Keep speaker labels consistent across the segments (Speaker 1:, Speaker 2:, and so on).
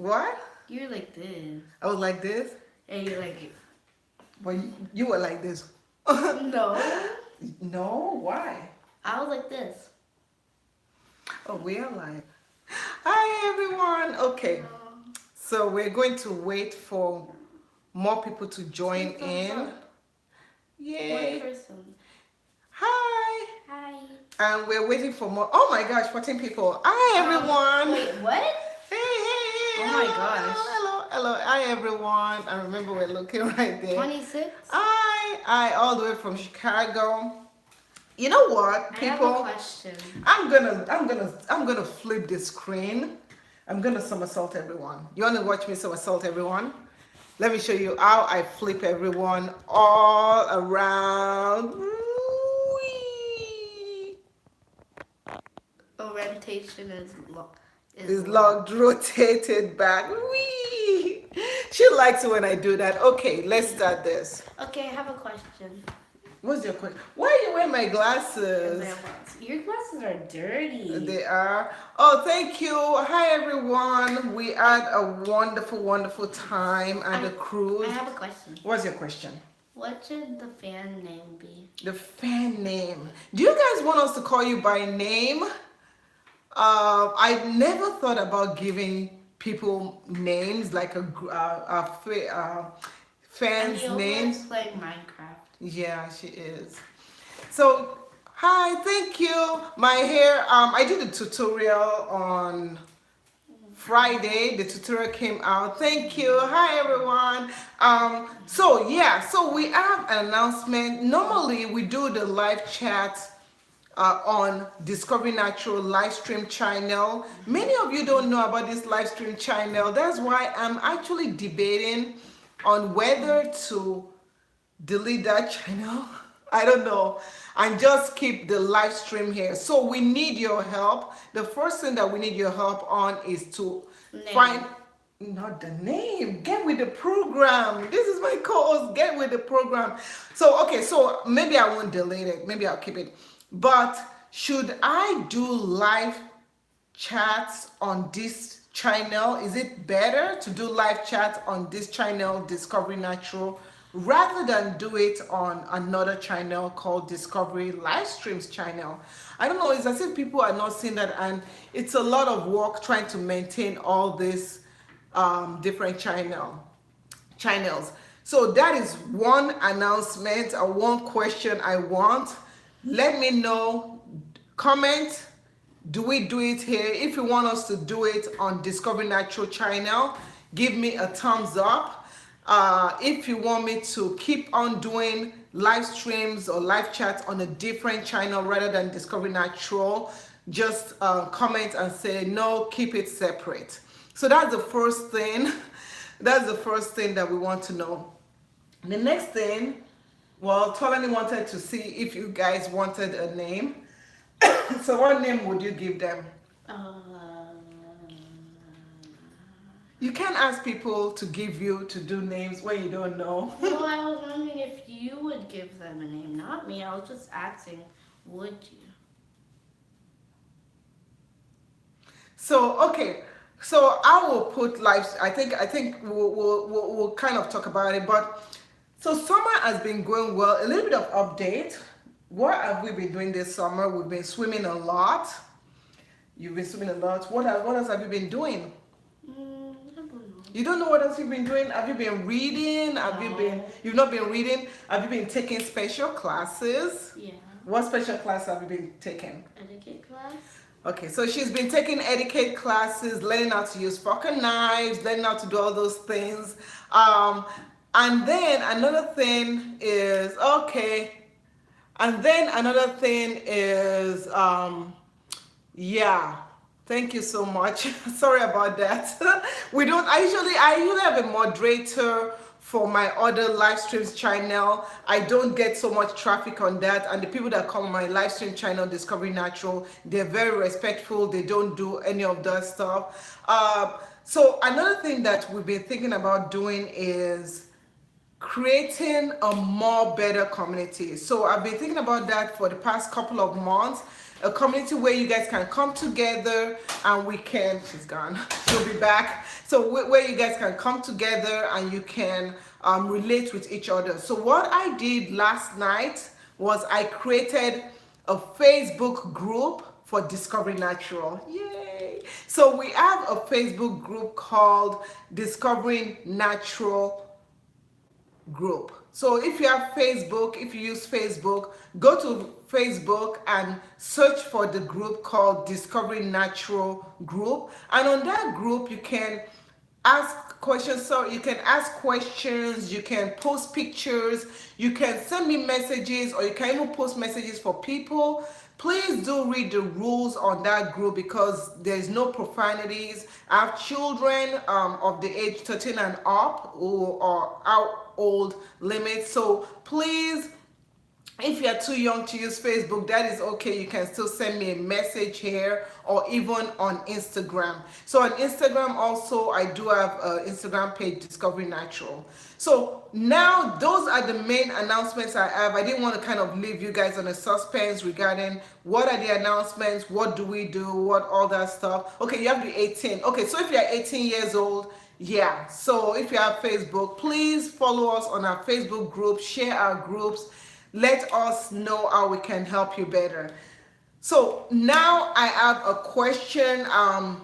Speaker 1: What?
Speaker 2: You're like this.
Speaker 1: I was like this?
Speaker 2: And you're like,
Speaker 1: Well, you were like this.
Speaker 2: no.
Speaker 1: No, why?
Speaker 2: I was like this.
Speaker 1: Oh, we are live. Hi, everyone. Okay, so we're going to wait for more people to join
Speaker 2: Two thumbs
Speaker 1: in.
Speaker 2: up. One
Speaker 1: Yay.
Speaker 2: person.
Speaker 1: Hi.
Speaker 2: Hi.
Speaker 1: And we're waiting for more. Oh my gosh, 14 people. Hi, everyone.
Speaker 2: Wait, what?
Speaker 1: Hey, hey, hey.
Speaker 2: Oh
Speaker 1: Hello,
Speaker 2: my gosh.
Speaker 1: hello, hello. Hi, everyone. I remember we're looking right there.
Speaker 2: 26?
Speaker 1: Hi, all the way from Chicago. You know what,
Speaker 2: I have a
Speaker 1: people?
Speaker 2: question.
Speaker 1: I'm gonna flip the screen. I'm gonna somersault everyone. You wanna watch me somersault everyone? Let me show you how I flip everyone all around. Whee!
Speaker 2: Orientation
Speaker 1: Is locked, rotated back. Whee! She likes it when I do that. Okay, let's start this.
Speaker 2: Okay, I have a question.
Speaker 1: What's your question? Why are you wearing my glasses?
Speaker 2: Your glasses are dirty.
Speaker 1: They are. Oh, thank you. Hi, everyone. We had a wonderful, wonderful time at the cruise.
Speaker 2: I have a question.
Speaker 1: What's your question?
Speaker 2: What should the fan name be?
Speaker 1: The fan name. Do you guys want us to call you by name? I never thought about giving people names like fans'
Speaker 2: And
Speaker 1: names.
Speaker 2: playing Minecraft.
Speaker 1: Yeah, she is. So, hi, thank you. My hair, I did a tutorial on Friday. The tutorial came out. Thank you. Hi, everyone. So we have an announcement. Normally, we do the live chat on Discovery Natural live stream channel. Many of you don't know about this live stream channel. That's why I'm actually debating on whether to delete that channel. I don't know, and just keep the live stream here. So we need your help. The first thing that we need your help on is to find not the name, get with the program. This is my co-host, get with the program. So okay, so maybe I won't delete it, maybe I'll keep it, but should I do live chats on this channel? Is it better to do live chat on this channel, Discovery Natural, rather than do it on another channel called Discovery Live Streams channel? I don't know, it's as if people are not seeing that, and it's a lot of work trying to maintain all these different channels. So that is one announcement or one question I want. Let me know, comment. Do we do it here? If you want us to do it on Discovery Natural channel, give me a thumbs up. If you want me to keep on doing live streams or live chats on a different channel rather than Discovery Natural, just comment and say no, keep it separate. So that's the first thing. That's the first thing that we want to know. The next thing, well, Tolani wanted to see if you guys wanted a name. So what name would you give them? You can't ask people to give you to do names when you don't know.
Speaker 2: Well, I was wondering if you would give them a name, not me. I was just asking, would you?
Speaker 1: So okay, so I will put live. I think we'll kind of talk about it. But so summer has been going well. A little bit of update. What have we been doing this summer? We've been swimming a lot. You've been swimming a lot. What else have you been doing?
Speaker 2: I don't know.
Speaker 1: You don't know what else you've been doing? Have you been reading? You've not been reading? Have you been taking special classes?
Speaker 2: Yeah.
Speaker 1: What special class have you been taking?
Speaker 2: Etiquette class?
Speaker 1: Okay, so she's been taking etiquette classes, learning how to use fork and knives, learning how to do all those things. And then another thing is, yeah. Thank you so much. Sorry about that. I usually have a moderator for my other live streams channel. I don't get so much traffic on that, and the people that come on my live stream channel, Discovery Natural, they're very respectful. They don't do any of that stuff. So another thing that we've been thinking about doing is creating a more better community. So I've been thinking about that for the past couple of months. a community where you guys can come together and we can, she's gone, she'll be back. So where you guys can come together and you can relate with each other. So what I did last night was I created a Facebook group for Discovery Natural. Yay! So we have a Facebook group called Discovering Natural group. So if you have Facebook, if you use Facebook, go to Facebook and search for the group called Discovery Natural Group. And on that group, you can ask questions. So you can ask questions, you can post pictures, you can send me messages, or you can even post messages for people. Please do read the rules on that group because there's no profanities. I have children of the age 13 and up who are out old limit. So please, if you're too young to use Facebook, that is okay. You can still send me a message here or even on Instagram. So on Instagram also, I do have an Instagram page, Discovery Natural. So now those are the main announcements I have. I didn't want to kind of leave you guys on a suspense regarding what are the announcements, what do we do, what all that stuff. Okay, you have to be 18. Okay, so if you're 18 years old, yeah. So if you have Facebook, please follow us on our Facebook group, share our groups. Let us know how we can help you better. So now I have a question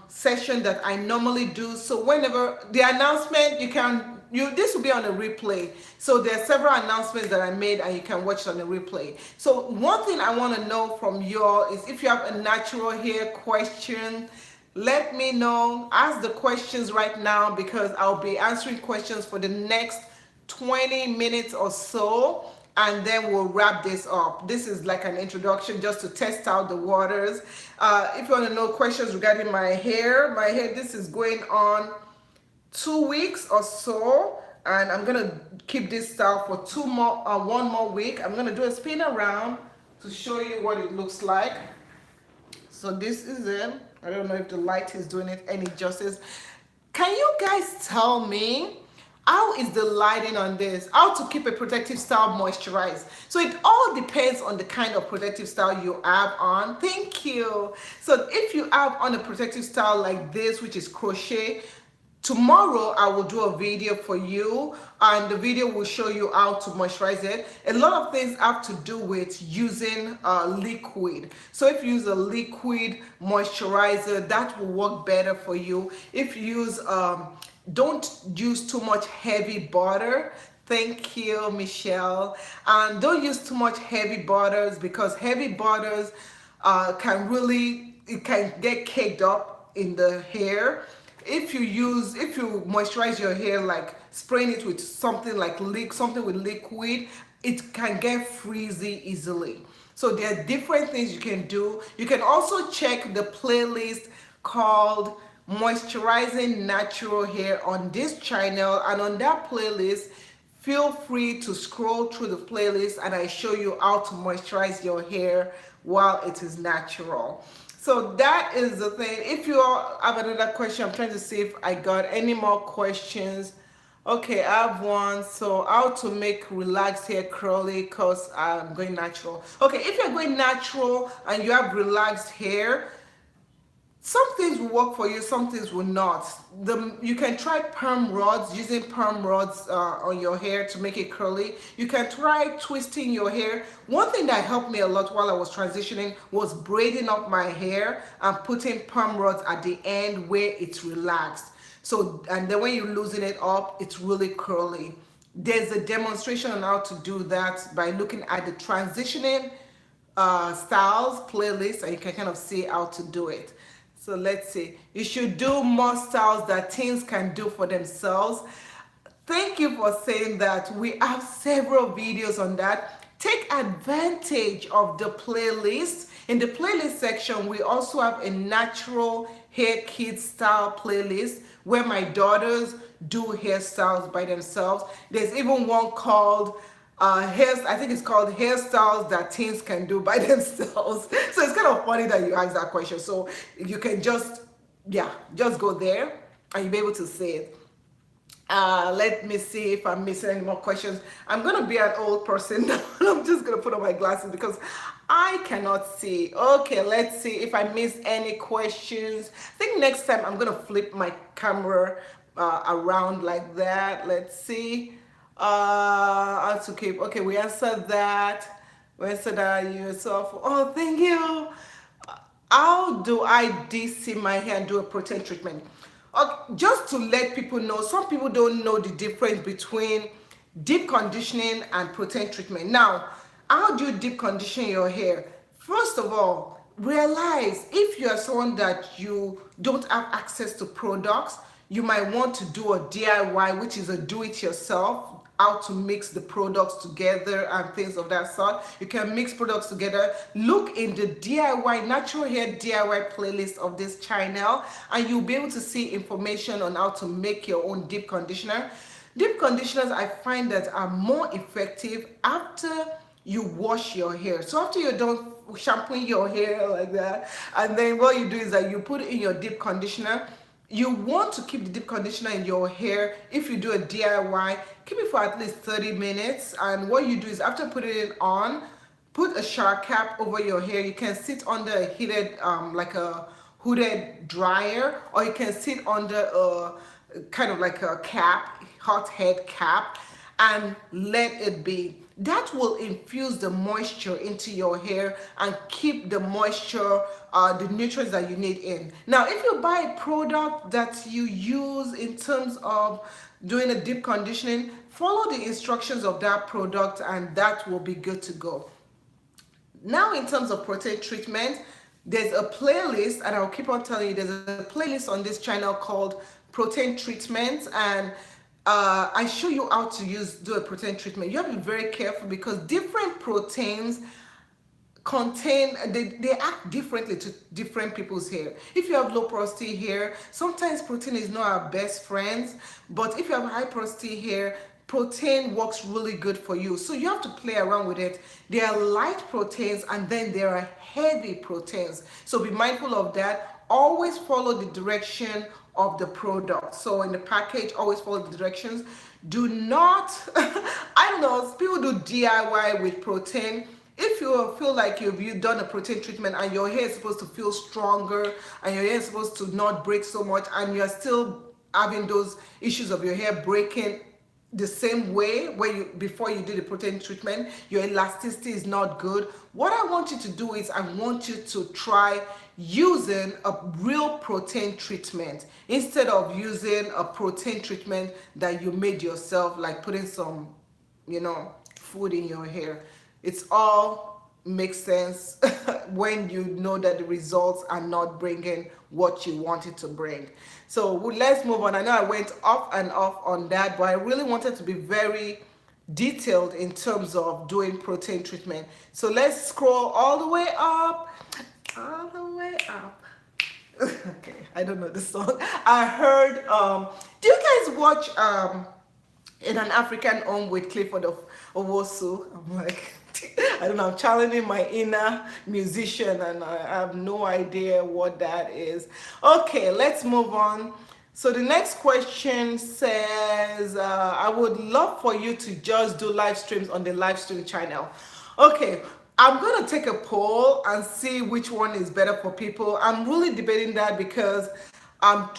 Speaker 1: session that I normally do. So whenever the announcement, this will be on a replay. So there are several announcements that I made and you can watch it on a replay. So one thing I want to know from you all is if you have a natural hair question, let me know. Ask the questions right now because I'll be answering questions for the next 20 minutes or so, and then we'll wrap this up. This is like an introduction just to test out the waters. If you want to know questions regarding my hair, this is going on 2 weeks or so, and I'm gonna keep this style for one more week. I'm gonna do a spin around to show you what it looks like. So this is it. I don't know if the light is doing it any justice. Can you guys tell me how is the lighting on this? How to keep a protective style moisturized? So it all depends on the kind of protective style you have on. Thank you. So if you have on a protective style like this, which is crochet, tomorrow I will do a video for you and the video will show you how to moisturize it. A lot of things have to do with using liquid. So if you use a liquid moisturizer, that will work better for you. If you use don't use too much heavy butter. Thank you, Michelle. And don't use too much heavy butters because heavy butters it can get caked up in the hair. If you moisturize your hair like spraying it with something like something with liquid, it can get frizzy easily. So there are different things you can do. You can also check the playlist called Moisturizing Natural Hair on this channel, and on that playlist feel free to scroll through the playlist and I show you how to moisturize your hair while it is natural. So that is the thing. If you all have another question, I'm trying to see if I got any more questions. Okay, I have one. So how to make relaxed hair curly because I'm going natural. Okay, if you're going natural and you have relaxed hair, some things will work for you, some things will not. You can try perm rods, using perm rods on your hair to make it curly. You can try twisting your hair. One thing that helped me a lot while I was transitioning was braiding up my hair and putting perm rods at the end where it's relaxed. So, and then when you loosen it up, it's really curly. There's a demonstration on how to do that by looking at the transitioning styles playlist and you can kind of see how to do it. So let's see. You should do more styles that teens can do for themselves. Thank you for saying that. We have several videos on that. Take advantage of the playlist. In the playlist section, we also have a natural hair kids style playlist where my daughters do hairstyles by themselves. There's even one called I think it's called Hairstyles That Teens Can Do By Themselves. So it's kind of funny that you asked that question. So you can just go there and you'll be able to see it. Let me see if I'm missing any more questions. I'm gonna be an old person now. I'm just gonna put on my glasses because I cannot see. Okay, let's see if I miss any questions. I think next time I'm gonna flip my camera around like that. Let's see. How to keep. Okay, we answered that. We answered that yourself. Oh, thank you. How do I DC my hair and do a protein treatment? Just to let people know, some people don't know the difference between deep conditioning and protein treatment. Now, how do you deep condition your hair? First of all, realize if you are someone that you don't have access to products, you might want to do a DIY, which is a do it yourself, how to mix the products together and things of that sort. You can mix products together. Look in the DIY natural hair DIY playlist of this channel, and you'll be able to see information on how to make your own deep conditioner. Deep conditioners, I find that are more effective after you wash your hair. So after you're done shampooing your hair like that, and then what you do is that you put it in your deep conditioner. You want to keep the deep conditioner in your hair. If you do a DIY, keep it for at least 30 minutes. And what you do is after putting it on, put a shower cap over your hair. You can sit under a heated, like a hooded dryer, or you can sit under a kind of like a cap, hot head cap, and let it be. That will infuse the moisture into your hair and keep the moisture, the nutrients that you need in. Now, if you buy a product that you use in terms of doing a deep conditioning, follow the instructions of that product and that will be good to go. Now, in terms of protein treatment, there's a playlist, and I'll keep on telling you, there's a playlist on this channel called Protein Treatment, and I show you how to do a protein treatment. You have to be very careful because different proteins they act differently to different people's hair. If you have low porosity hair, sometimes protein is not our best friends, but if you have high porosity hair, protein works really good for you. So you have to play around with it. There are light proteins and then there are heavy proteins, so be mindful of that. Always follow the direction of the product. So in the package, always follow the directions. Do not I don't know, people do DIY with protein. If you feel like you've done a protein treatment and your hair is supposed to feel stronger and your hair is supposed to not break so much, and you're still having those issues of your hair breaking the same way where you before you did the protein treatment, your elasticity is not good. What I want you to do is I want you to try using a real protein treatment instead of using a protein treatment that you made yourself, like putting some, food in your hair. It's all makes sense when you know that the results are not bringing what you wanted to bring. So let's move on. I know I went off and off on that, but I really wanted to be very detailed in terms of doing protein treatment. So let's scroll all the way up, all the way up. Okay, I don't know the song. I heard, do you guys watch In an African Home with Clifford of Owosu? I'm like, I don't know, I'm challenging my inner musician and I have no idea what that is. Okay, let's move on. So the next question says, I would love for you to just do live streams on the live stream channel. Okay, I'm going to take a poll and see which one is better for people. I'm really debating that because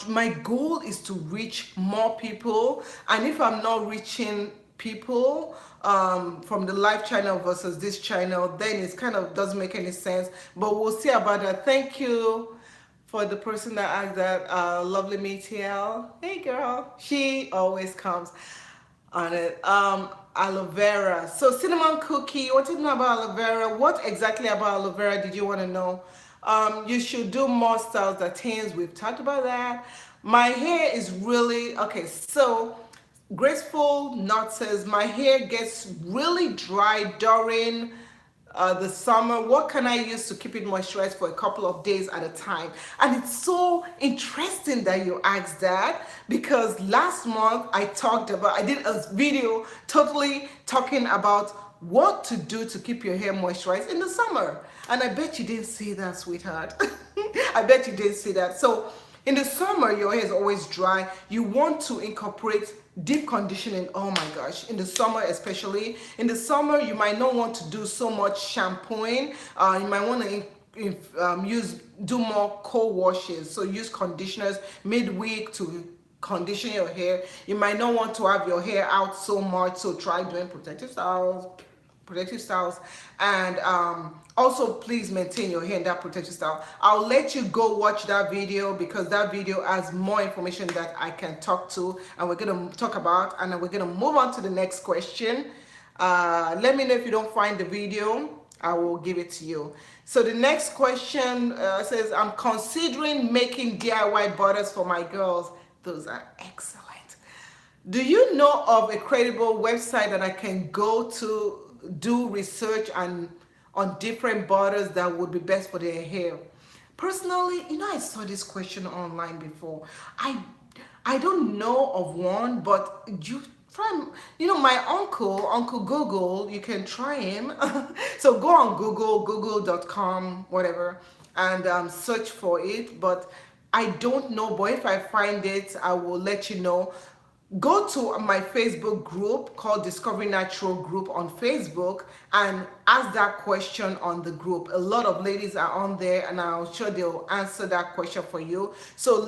Speaker 1: my goal is to reach more people, and if I'm not reaching people from the live channel versus this channel, then it kind of doesn't make any sense, but we'll see about that. Thank you for the person that asked that, lovely Metiel. Hey girl, she always comes on it. Aloe vera. So cinnamon cookie, what do you know about aloe vera? What exactly about aloe vera did you want to know? You should do more styles that tans. We've talked about that. My hair is really okay. So Graceful Nut says my hair gets really dry during the summer. What can I use to keep it moisturized for a couple of days at a time? And it's so interesting that you asked that, because last month I did a video totally talking about what to do to keep your hair moisturized in the summer. And I bet you didn't see that, sweetheart. I bet you didn't see that. So In the summer, your hair is always dry. You want to incorporate deep conditioning. Oh my gosh, in the summer, especially in the summer, you might not want to do so much shampooing. You might want to use do more cold washes. So use conditioners midweek to condition your hair. You might not want to have your hair out so much, so try doing protective styles, and also please maintain your hair in that protective style. I'll let you go watch that video because that video has more information that I can talk to and we're gonna talk about, and then we're gonna move on to the next question. Let me know if you don't find the video. I will give it to you. So the next question says, I'm considering making DIY butters for my girls. Those are excellent. Do you know of a credible website that I can go to do research on different butters that would be best for their hair? Personally, I saw this question online before. I don't know of one, but you try. My Uncle Google. You can try him. So go on Google, google.com, whatever, and search for it. But I don't know. But if I find it, I will let you know. Go to my Facebook group called Discovery Natural Group on Facebook and ask that question on the group. A lot of ladies are on there, and I'm sure they'll answer that question for you. So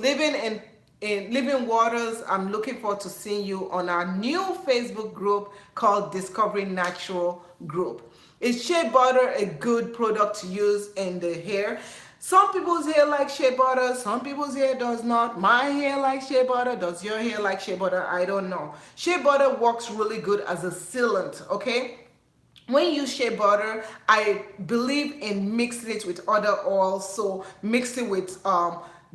Speaker 1: in Living Waters, I'm looking forward to seeing you on our new Facebook group called Discovery Natural Group. Is shea butter a good product to use in the hair? Some people's hair like shea butter, some people's hair does not. My hair likes shea butter. Does your hair like shea butter? I don't know. Shea butter works really good as a sealant, okay? When you use shea butter, I believe in mixing it with other oils. So mix it with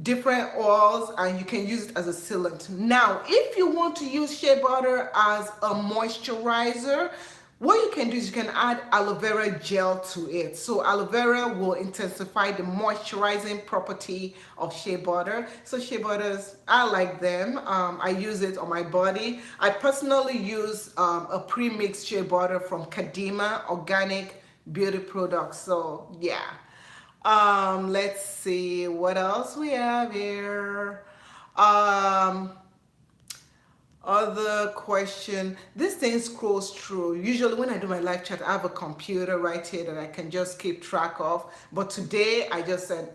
Speaker 1: different oils and you can use it as a sealant. Now, if you want to use shea butter as a moisturizer, what you can do is you can add aloe vera gel to it. So aloe vera will intensify the moisturizing property of shea butter. So shea butters, I like them. I use it on my body. I personally use a pre-mixed shea butter from Kadima Organic Beauty Products. So yeah. Let's see what else we have here. Other question. This thing scrolls through. Usually when I do my live chat, I have a computer right here that I can just keep track of. But today I just said,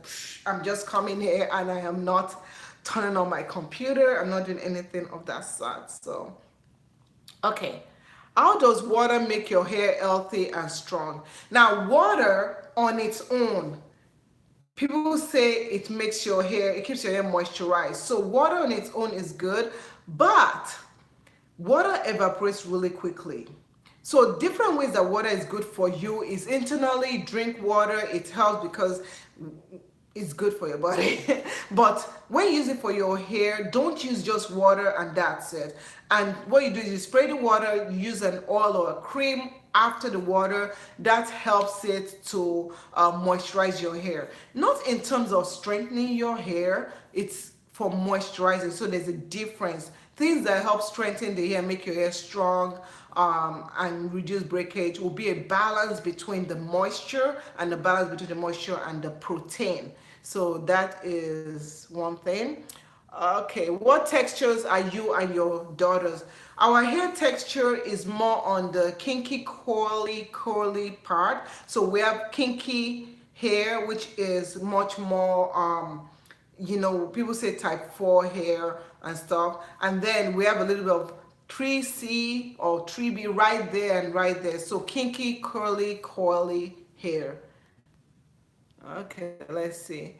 Speaker 1: I'm just coming here and I am not turning on my computer. I'm not doing anything of that sort. So, okay. How does water make your hair healthy and strong? Now, water on its own, people say it makes your hair, it keeps your hair moisturized. So water on its own is good, but water evaporates really quickly. So different ways that water is good for you is internally drink water. It helps because it's good for your body. But when you use it for your hair, don't use just water and that's it. And what you do is you spray the water, you use an oil or a cream after the water. That helps it to moisturize your hair. Not in terms of strengthening your hair, it's for moisturizing. So there's a difference. Things that help strengthen the hair, make your hair strong, and reduce breakage will be a balance between the moisture and the balance between the moisture and the protein. So that is one thing. Okay, what textures are you and your daughters? Our hair texture is more on the kinky, curly part. So we have kinky hair, which is much more, people say type 4 hair and stuff. And then we have a little bit of 3C or 3B right there and right there. So kinky, curly, coily hair. Okay, let's see.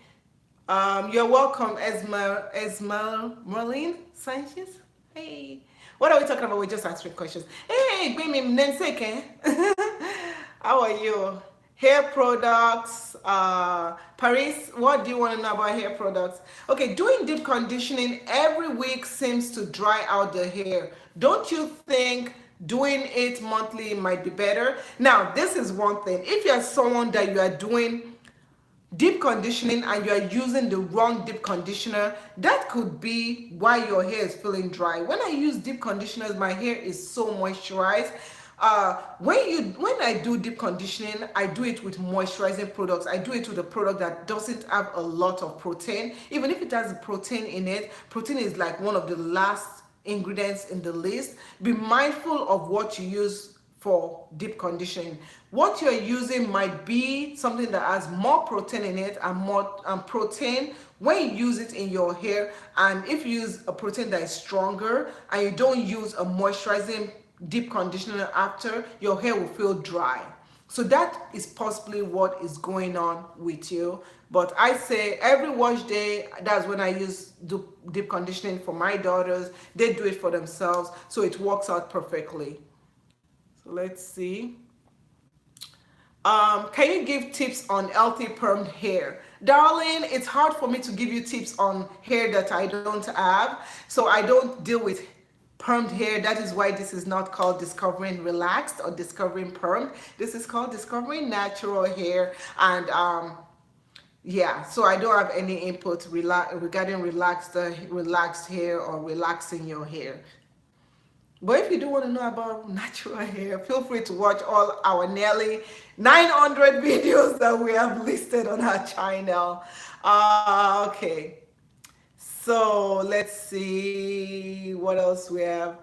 Speaker 1: You're welcome, Marlene Sanchez. Hey, what are we talking about? We're just answering questions. Hey, baby, namesake, eh? How are you? Hair products. Paris, what do you want to know about hair products? Okay, doing deep conditioning every week seems to dry out the hair. Don't you think doing it monthly might be better? Now, this is one thing. If you're someone that you are doing deep conditioning and you are using the wrong deep conditioner, that could be why your hair is feeling dry. When I use deep conditioners, my hair is so moisturized. When I do deep conditioning, I do it with moisturizing products. I do it with a product that doesn't have a lot of protein. Even if it has protein in it, protein is like one of the last ingredients in the list. Be mindful of what you use for deep conditioning. What you're using might be something that has more protein in it, and more protein when you use it in your hair. And if you use a protein that is stronger and you don't use a moisturizing deep conditioner after, your hair will feel dry. So that is possibly what is going on with you. But I say every wash day, that's when I use deep conditioning for my daughters. They do it for themselves, so it works out perfectly. So let's see. Can you give tips on healthy permed hair? Darling, it's hard for me to give you tips on hair that I don't have. So I don't deal with permed hair. That is why this is not called Discovering Relaxed or Discovering Permed. This is called Discovering Natural Hair. And yeah, so I don't have any input regarding relaxed hair or relaxing your hair. But if you do want to know about natural hair, feel free to watch all our nearly 900 videos that we have listed on our channel. Okay, so let's see what else we have.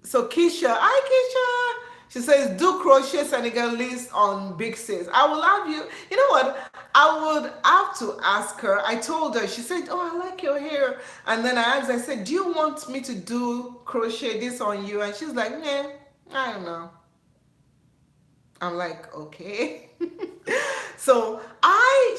Speaker 1: So Keisha, hi Keisha. She says, do crochet Senegalese on Big Sis. I will have you. You know what? I would have to ask her. I told her, she said, oh, I like your hair. And then I asked, I said, do you want me to do crochet this on you? And she's like, nah, I don't know. I'm like, okay. So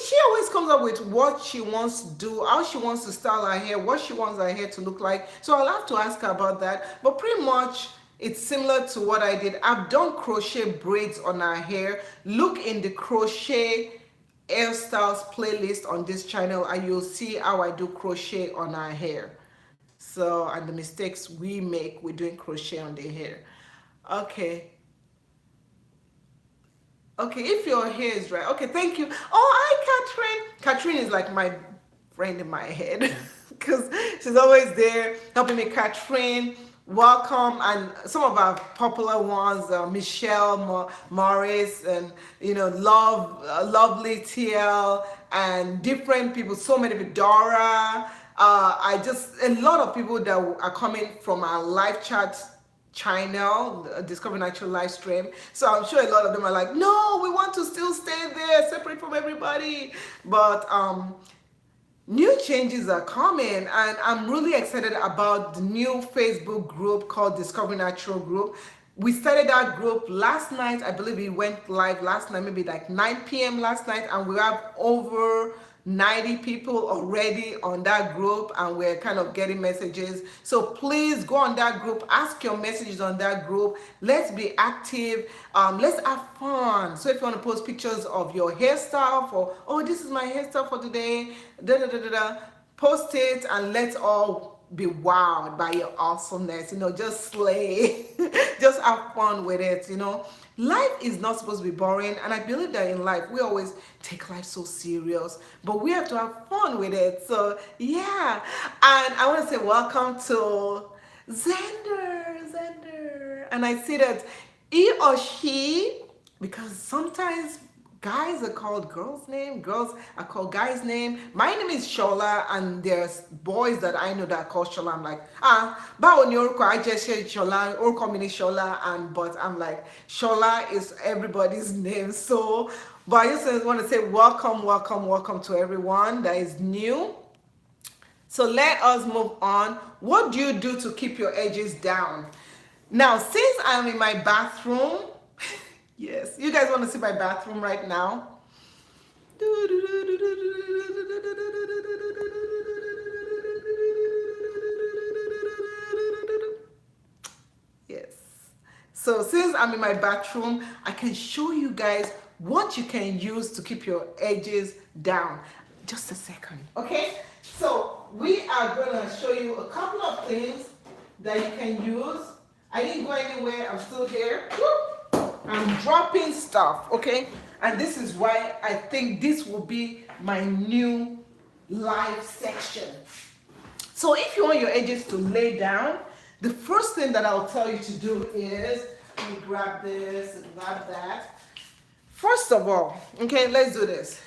Speaker 1: she always comes up with what she wants to do, how she wants to style her hair, what she wants her hair to look like. So I'll have to ask her about that. But pretty much it's similar to what I did. I've done crochet braids on her hair. Look in the crochet hairstyles playlist on this channel and you'll see how I do crochet on her hair. So, and the mistakes we make with doing crochet on the hair. Okay. Okay, if your hair is dry. Okay, thank you. Oh, hi, Catherine. Catherine is like my friend in my head because she's always there helping me. Catherine, welcome. And some of our popular ones, Michelle Morris, and Lovely TL, and different people. So many people. Dora. A lot of people that are coming from our live chat channel, Discover Natural live stream. So I'm sure a lot of them are like, no, we want to still stay there, separate from everybody. But new changes are coming, and I'm really excited about the new Facebook group called Discover Natural Group. We started that group last night. I believe it went live last night, maybe like 9 p.m. last night, and we have over 90 people already on that group, and we're kind of getting messages. So please go on that group, ask your messages on that group. Let's be active. Let's have fun. So if you want to post pictures of your hairstyle for, oh, this is my hairstyle for today, post it, and let's all be wowed by your awesomeness. Just slay. Just have fun with it. Life is not supposed to be boring, and I believe that in life we always take life so serious, but we have to have fun with it. So yeah, and I want to say welcome to Xander, and I see that he or she, because sometimes guys are called girls' name, girls are called guys' name. My name is Shola, and there's boys that I know that are called Shola. I'm like, báwo ni orúkọ? I just say Shola, orúkọ mi ni Shola, but I'm like, Shola is everybody's name. So, but I just want to say welcome, welcome, welcome to everyone that is new. So let us move on. What do you do to keep your edges down? Now, since I'm in my bathroom, yes, you guys want to see my bathroom right now? Yes. So since I'm in my bathroom, I can show you guys what you can use to keep your edges down. Just a second, okay? So we are gonna show you a couple of things that you can use. I didn't go anywhere, I'm still here. I'm dropping stuff, okay? And this is why I think this will be my new live section. So if you want your edges to lay down, the first thing that I'll tell you to do is Let me grab this and grab that. First of all, okay, let's do this.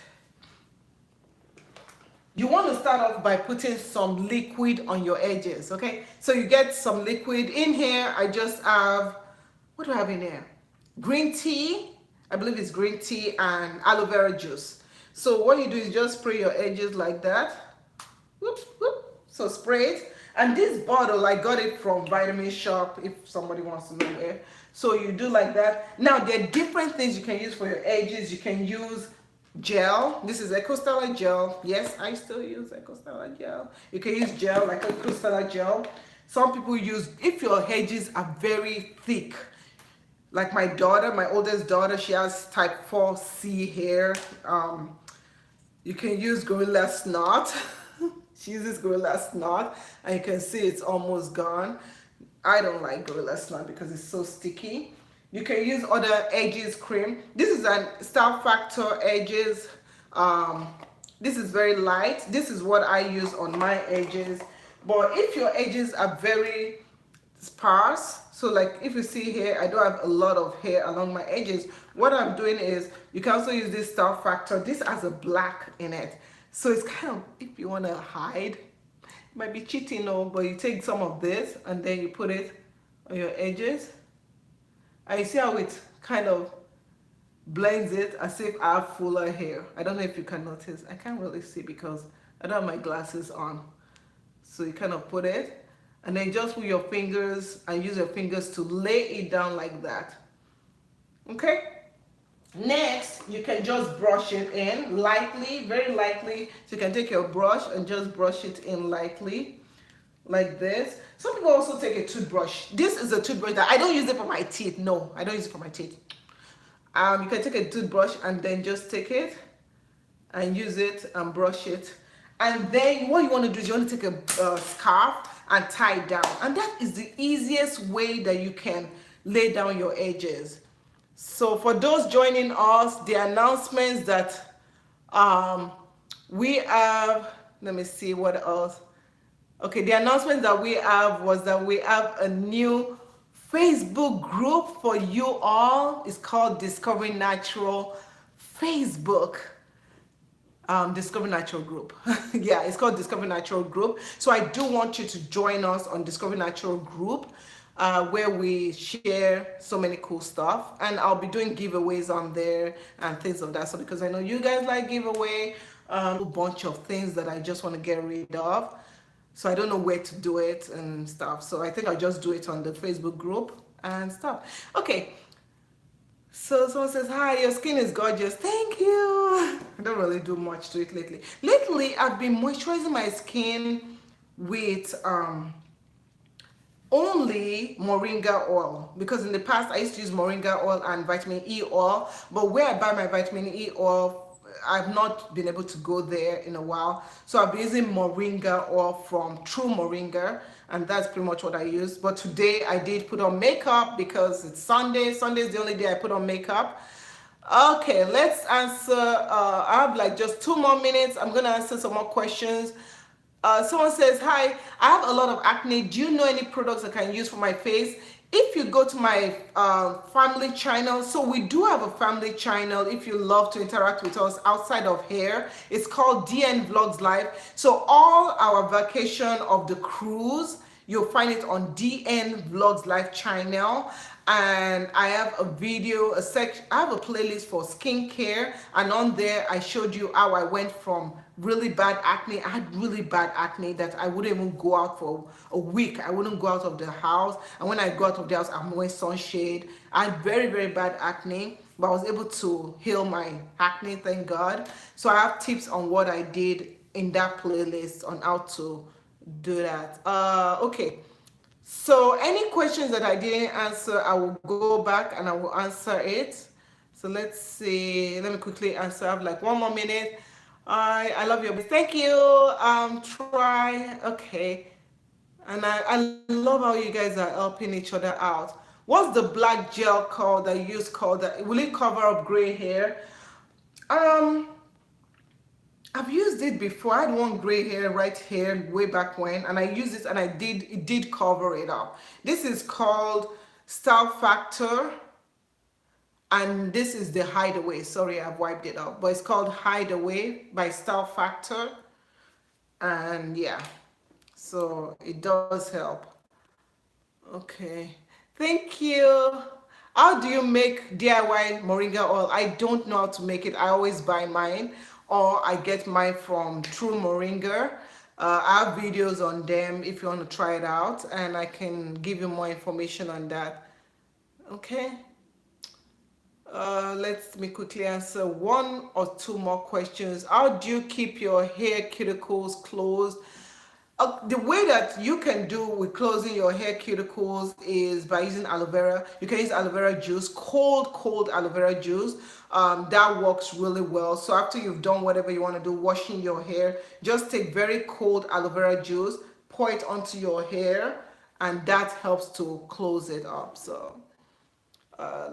Speaker 1: You want to start off by putting some liquid on your edges, okay? So you get some liquid. In here, I just have, what do I have in here? Green tea, I believe it's green tea and aloe vera juice. So what you do is just spray your edges like that. Whoop, whoop. So spray it. And this bottle, I got it from Vitamin Shop if somebody wants to know where. So you do like that. Now there are different things you can use for your edges. You can use gel. This is Eco Styler gel. Yes, I still use Eco Styler gel. You can use gel like Eco Styler gel. Some people use, if your edges are very thick, like my daughter, my oldest daughter, she has type 4C hair. You can use Gorilla Snot. She uses Gorilla Snot, and you can see it's almost gone. I don't like Gorilla Snot because it's so sticky. You can use other edges cream. This is an Style Factor edges. This is very light. This is what I use on my edges. But if your edges are very sparse, so like if you see here, I don't have a lot of hair along my edges. What I'm doing is, you can also use this Style Factor. This has a black in it, so it's kind of, if you want to hide, it might be cheating, no, but you take some of this and then you put it on your edges, and you see how it kind of blends it as if I have fuller hair. I don't know if you can notice. I can't really see because I don't have my glasses on. So you kind of put it, and then just with your fingers, and use your fingers to lay it down like that. Okay? Next, you can just brush it in lightly, very lightly. So you can take your brush and just brush it in lightly, like this. Some people also take a toothbrush. This is a toothbrush that I don't use it for my teeth. No, I don't use it for my teeth. You can take a toothbrush and then just take it and use it and brush it. And then what you want to do is you want to take a scarf and tie it down. And that is the easiest way that you can lay down your edges. So for those joining us, the announcements that we have, let me see what else. Okay, the announcement that we have was that we have a new Facebook group for you all. It's called Discovery Natural Facebook. Discover Natural Group. Yeah, it's called Discover Natural Group. So I do want you to join us on Discover Natural Group, where we share so many cool stuff, and I'll be doing giveaways on there and things of that. So because I know you guys like giveaway, a bunch of things that I just want to get rid of. So I don't know where to do it and stuff. So I think I'll just do it on the Facebook group and stuff. Okay. So someone says, hi, your skin is gorgeous. Thank you. I don't really do much to it lately. Lately, I've been moisturizing my skin with only moringa oil, because in the past I used to use moringa oil and vitamin E oil, but where I buy my vitamin E oil, I've not been able to go there in a while. So I've been using moringa oil from True Moringa, and that's pretty much what I use. But today I did put on makeup because it's Sunday. Sunday is the only day I put on makeup. Okay, let's answer. I have like just 2 more minutes. I'm gonna answer some more questions. Someone says, hi, I have a lot of acne. Do you know any products I can use for my face? If you go to my family channel, so we do have a family channel if you love to interact with us outside of here. It's called DN Vlogs Live. So all our vacation of the cruise, you'll find it on DN Vlogs Live channel. And I have a video, I have a playlist for skincare, and on there I showed you how I went from really bad acne. I had really bad acne that I wouldn't even go out for a week. I wouldn't go out of the house, and when I go out of the house, I'm wearing sunshade. I had very, very bad acne, but I was able to heal my acne, thank God. So I have tips on what I did in that playlist on how to do that. Okay. So any questions that I didn't answer, I will go back and I will answer it. So let's see. Let me quickly answer. I have like 1 more minute. I love you. Thank you. Try. Okay. And I love how you guys are helping each other out. What's the black gel called that you use called that? Will it cover up gray hair? I've used it before. I had one gray hair right here way back when, and I used it and it did cover it up. This is called Style Factor, and this is the Hideaway. Sorry, I've wiped it up, but it's called Hideaway by Style Factor. And yeah, so it does help. Okay, thank you. How do you make DIY moringa oil? I don't know how to make it. I always buy mine, or I get mine from True Moringa. I have videos on them if you want to try it out, and I can give you more information on that. Okay. Let me quickly answer one or two more questions. How do you keep your hair cuticles closed? The way that you can do with closing your hair cuticles is by using aloe vera. You can use aloe vera juice, cold aloe vera juice. That works really well. So after you've done whatever you want to do, washing your hair, just take very cold aloe vera juice, pour it onto your hair, and that helps to close it up. So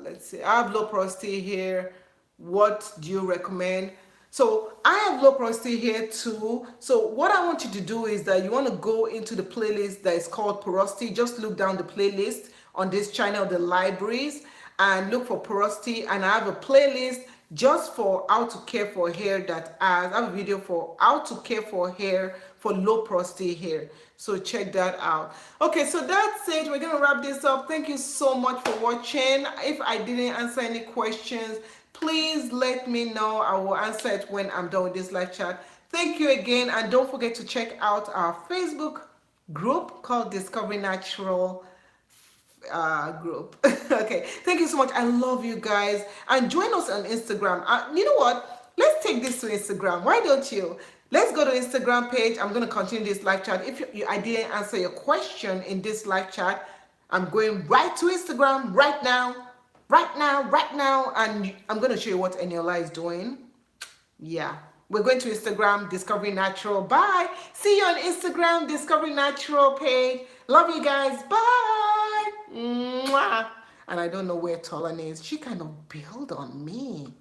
Speaker 1: let's see, I have low porosity hair. What do you recommend? So I have low porosity hair too. So what I want you to do is that you want to go into the playlist that is called porosity. Just look down the playlist on this channel, the libraries, and look for porosity. And I have a playlist just for how to care for hair that has, I have a video for how to care for hair for low porosity hair. So check that out. Okay, so that's it. We're gonna wrap this up. Thank you so much for watching. If I didn't answer any questions, please let me know. I will answer it when I'm done with this live chat. Thank you again, and don't forget to check out our Facebook group called Discovery Natural group. Okay, thank you so much. I love you guys, and join us on Instagram. You know what, let's take this to Instagram. Why don't you, let's go to Instagram page. I'm going to continue this live chat. If I didn't answer your question in this live chat, I'm going right to Instagram right now, and I'm going to show you what Eniola is doing. Yeah, we're going to Instagram, Discovery Natural. Bye. See you on Instagram, Discovery Natural page. Love you guys. Bye. Mwah. And I don't know where Tolan is. She kind of bailed on me.